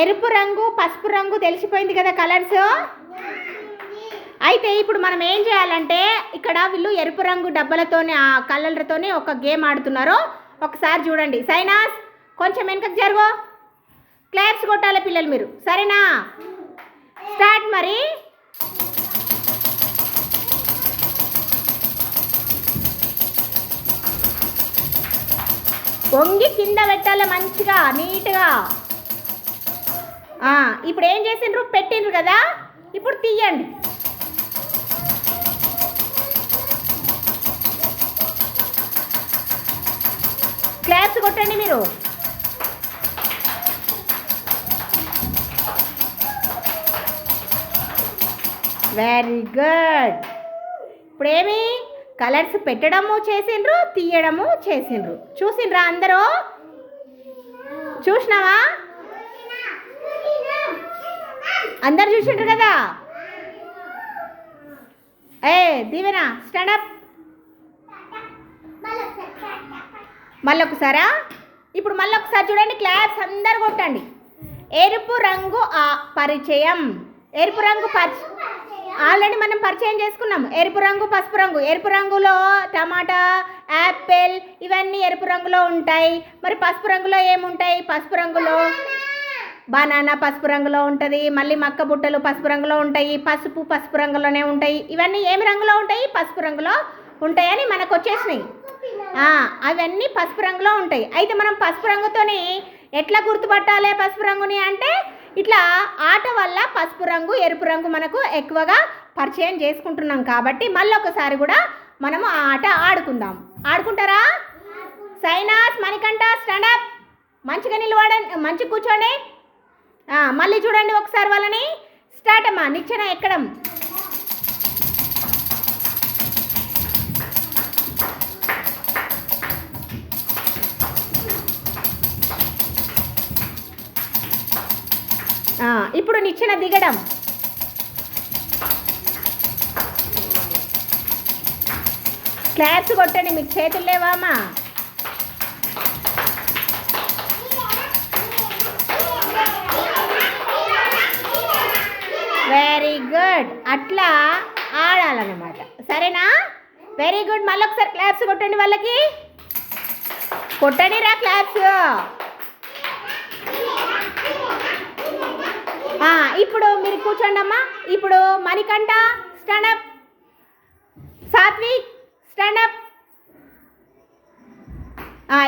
ఎరుపు రంగు పసుపు రంగు తెలిసిపోయింది కదా కలర్స్. అయితే ఇప్పుడు మనం ఏం చేయాలంటే ఇక్కడ వీళ్ళు ఎరుపు రంగు డబ్బాలతోనే ఆ కలర్లతోనే ఒక గేమ్ ఆడుతున్నారు. ఒకసారి చూడండి. సైనాస్ కొంచెం వెనకకు జరుగు. క్లాప్స్ కొట్టాలి పిల్లలు మీరు, సరేనా? స్టార్ట్. మరి వంగి కింద పెట్టాలి మంచిగా నీట్గా. ఇప్పుడు ఏం చేసిండ్రు? పెట్టిండ్రు కదా, ఇప్పుడు తీయండి. క్లాప్స్ కొట్టండి మీరు. Very good. ఇప్పుడు ఏమి కలర్స్ పెట్టడము చేసిండ్రు, తీయడము చేసిండ్రు. చూసిండ్రా అందరూ? చూసినావా? అందరు చూసిండ్రు కదా. దీవెనా స్టాండప్. మళ్ళొకసారా? ఇప్పుడు మళ్ళొకసారి చూడండి. క్లాప్స్ అందరు కొట్టండి. ఎరుపు రంగు పరిచయం. ఎరుపు రంగు ఆల్రెడీ మనం పరిచయం చేసుకున్నాం. ఎరుపు రంగు పసుపు రంగు. ఎరుపు రంగులో టమాటా, యాపిల్ ఇవన్నీ ఎరుపు రంగులో ఉంటాయి. మరి పసుపు రంగులో ఏముంటాయి? పసుపు రంగులో బనానా పసుపు రంగులో ఉంటుంది. మళ్ళీ మక్క బుట్టలు పసుపు రంగులో ఉంటాయి. పసుపు రంగులోనే ఉంటాయి. ఇవన్నీ ఏమి రంగులో ఉంటాయి? పసుపు రంగులో ఉంటాయని మనకు వచ్చేసినాయి. అవన్నీ పసుపు రంగులో ఉంటాయి. అయితే మనం పసుపు రంగుతోని ఎట్లా గుర్తుపట్టాలి పసుపు రంగుని అంటే, ఇట్లా ఆట వల్ల పసుపు రంగు ఎరుపు రంగు మనకు ఎక్కువగా పరిచయం చేసుకుంటున్నాం. కాబట్టి మళ్ళీ ఒకసారి కూడా మనము ఆ ఆట ఆడుకుందాం. ఆడుకుంటారా? సైనాస్, మణికంఠ స్టాండప్. మంచిగా నిలబడండి, మంచిగా కూర్చోండి. మళ్ళీ చూడండి ఒకసారి వాళ్ళని. స్టార్ట్ అమ్మా. నిచ్చెన ఎక్కడం. ఇప్పుడు నిచ్చెన దిగడం. క్లాప్స్ కొట్టండి. మీకు చేతులు లేవా అమ్మా? Very good. అట్లా ఆడాలన్నమాట, సరేనా? Very good. మళ్ళీ ఒకసారి క్లాప్స్ కొట్టండి వాళ్ళకి. కొట్టండి రా క్లాప్స్. ఇప్పుడు మీరు కూర్చోండి అమ్మా. ఇప్పుడు మణికంఠ స్టాండప్, సాత్విక్ స్టాండప్.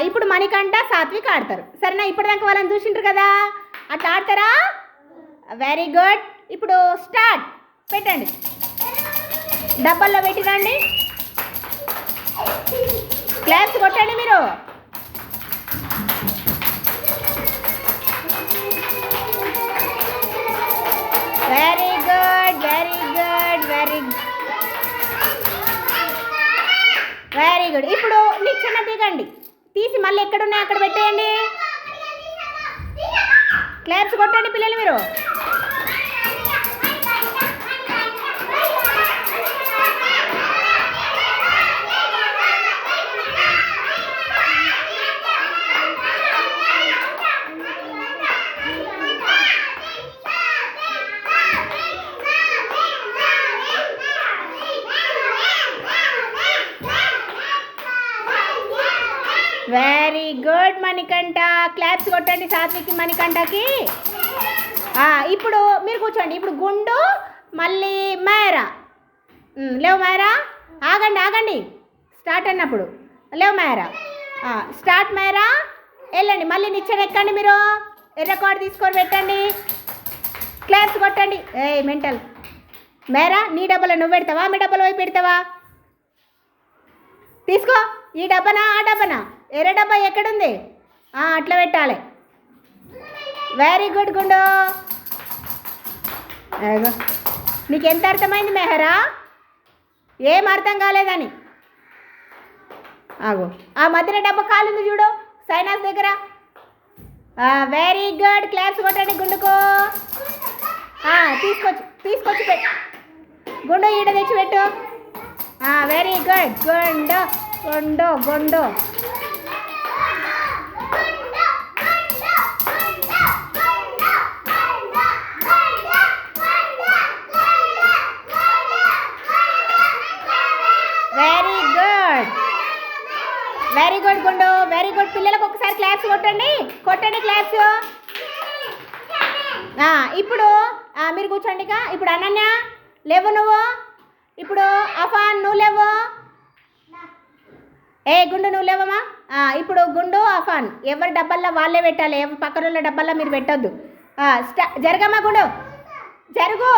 ఇప్పుడు మణికంఠ సాత్విక్ ఆడతారు, సరేనా? ఇప్పటిదాకా వాళ్ళని చూసింటారు కదా, అట్లా ఆడతారా? Very good. ఇప్పుడు స్టార్ట్. పెట్టండి, డబ్బాల్లో పెట్టిరండి. క్లాప్స్ కొట్టండి మీరు. Very good, very good, very good. ఇప్పుడు నిచ్చెన దిగండి. తీసి మళ్ళీ ఎక్కడున్నాయి అక్కడ పెట్టేయండి. క్లాప్స్ కొట్టండి పిల్లలు మీరు. Very good Manikanta. క్లాప్స్ కొట్టండి సాత్విక్ మణికంఠకి. ఇప్పుడు మీరు కూర్చోండి. ఇప్పుడు గుండు, మళ్ళీ మేరా. లేవు మేరా. ఆగండి. స్టార్ట్ అన్నప్పుడు లేవు మేరా. స్టార్ట్ మేరా. వెళ్ళండి. మళ్ళీ నిచ్చెన ఎక్కండి మీరు. ఎర్ర కార్డు తీసుకొని పెట్టండి. క్లాప్స్ కొట్టండి. మెంటల్ మేరా. నీ డబ్బాలో నువ్వు పెడతావా? మీ డబ్బాలో పోయి పెడతావా? తీసుకో. ఈ డబ్బానా ఆ డబ్బానా? ఎర్ర డబ్బా ఎక్కడుంది? అట్లా పెట్టాలి. వెరీ గుడ్ గుండు. నీకు ఎంత అర్థమైంది మెహరా? ఏం అర్థం కాలేదని. ఆగో, ఆ మధ్యన డబ్బా కాలింది చూడు సైనాస్ దగ్గర. Very good. క్లాప్స్ కొట్టండి గుండుకో. తీసుకొచ్చి పెట్టు. గుండు ఈడ తెచ్చి పెట్టు. Very good. గుండు. కొట్టండి కొట్టండి క్లాప్స్. ఇప్పుడు మీరు కూర్చోండి. ఇప్పుడు అనన్య లేవు నువ్వు. ఇప్పుడు అఫాన్ నువ్వు లేవు. ఏ గుండు నువ్వు లేవమ్మా. ఇప్పుడు గుండు అఫాన్ ఎవరి డబ్బాల్లో వాళ్ళే పెట్టాలి, పక్కన ఉన్న డబ్బాల్లో మీరు పెట్టొద్దు. జరగమ్మా గుండు జరుగు.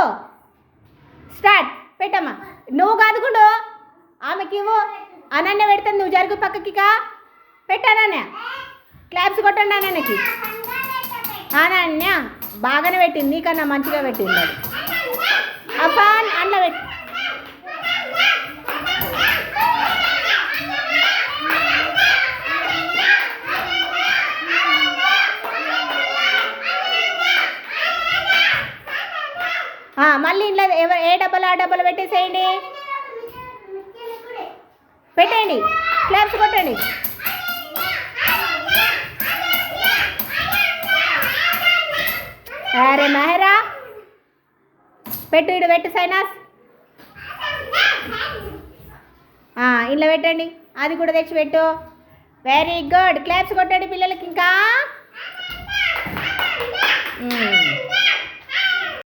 స్టార్ట్. పెట్టమ్మా. నువ్వు కాదు గుండు, ఆమెకి ఇవ్వు. అనన్య పెడుతుంది, నువ్వు జరుగు పక్కకి. పెట్టానన్య. క్లాప్స్ కొట్టండి అనన్యకి. అనన్య బాగానే పెట్టింది, నీకన్నా మంచిగా పెట్టింది అది. అఫాన్ అందులో పెట్టి. మళ్ళీ ఇంట్లో ఏ డబ్బాలో ఆ డబ్బాలో పెట్టేసేయండి. పెట్టండి. క్లాప్స్ కొట్టండి. అరే మహేరా పెట్టు. ఇడు పెట్టు సైనాస్. ఇంట్లో పెట్టండి. అది కూడా తెచ్చి పెట్టు. Very good. క్లాప్స్ కొట్టండి పిల్లలకి. ఇంకా